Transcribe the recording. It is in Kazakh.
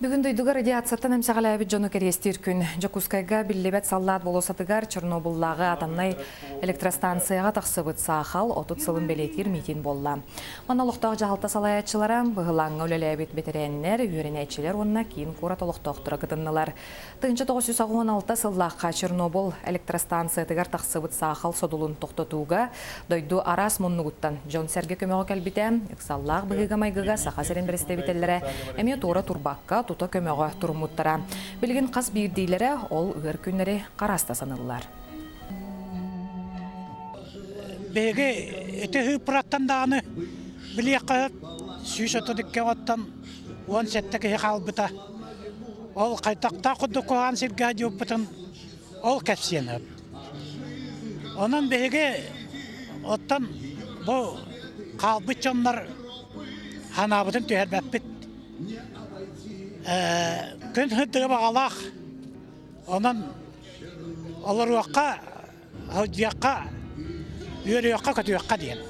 Бүгін дүйдігі радиациятан әмсіғалайбы жоны кәрестер күн. Жакускайға біллебет саллат болосатыгар Чернобыллағы атаннай электростанцияға тақсыбыт сақал отут сылын белетер митин болла. Монолықтағы жағалта салаятчыларам бұғылаңы өлеләбет бетереннер, үйренәйтшілер онына кейін кура толықтықтыра кытыннылар. 1916 сыллаққа Чернобыл электростанциятыгар тақсыбыт сақал содулын тоқтатуға дойду арас мұннығыттан Жон Сәрге көмеғі кәлбітем, үксаллақ бұғыға майғыға сақа серен бірістебетелері әме тура турбаққа тута көмеғі тұрмуттара. Білген қас бейірдейлері ол үгір күнлері қараста санылылар. Беге өте хүпіраттан дағыны біле қағып, сүйіс өтідікке оттан 10 сәттігі қалбыта. Ол қайтақта құдды қоған сірге деп бұтын ол кәпсені. Оның беге оттан бұл қалбыт жонлар ханабытын түйербәппіт. Күн хүдігі бағалақ, оның олар уаққа, өйді уаққа, үйері уаққа көті уаққа дейін.